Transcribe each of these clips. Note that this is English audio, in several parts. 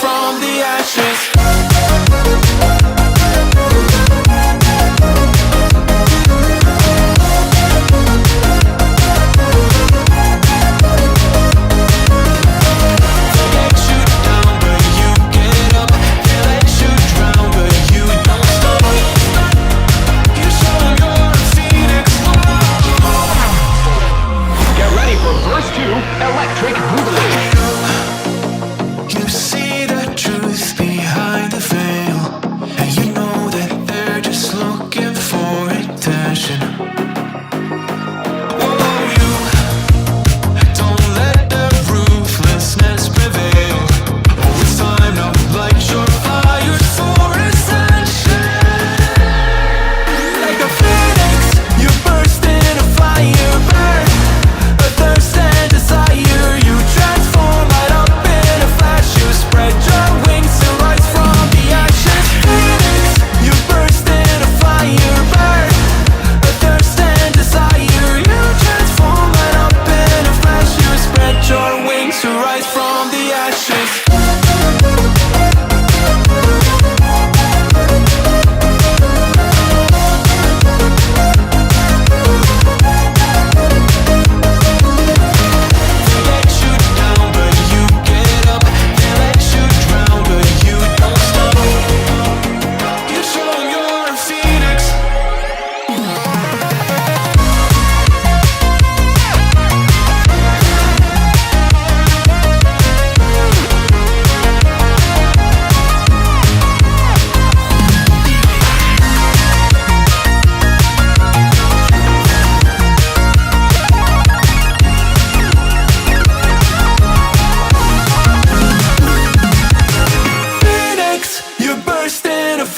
from the ashes. Electric Boogaloo. You see the truth behind the veil, and you know that they're just looking for attention. Oh, you don't let the ruthlessness prevail. Oh, it's time to light your fires for ascension. Like a phoenix, you burst in a fire, burn a thirst and desire. You transform right up in a flash. You spread your wings to rise from the ashes. Phoenix, you burst in a fire, burn a thirst and desire. You transform right up in a flash. You spread your wings to rise from the ashes.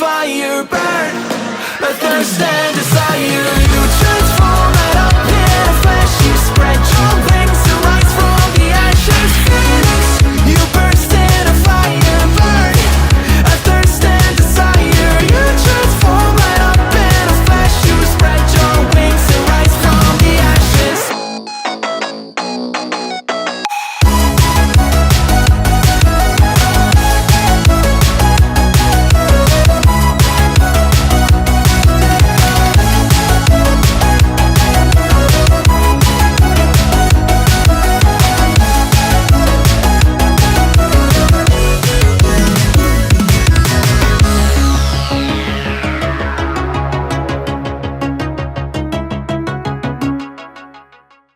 Fire burn, a thirst and desire.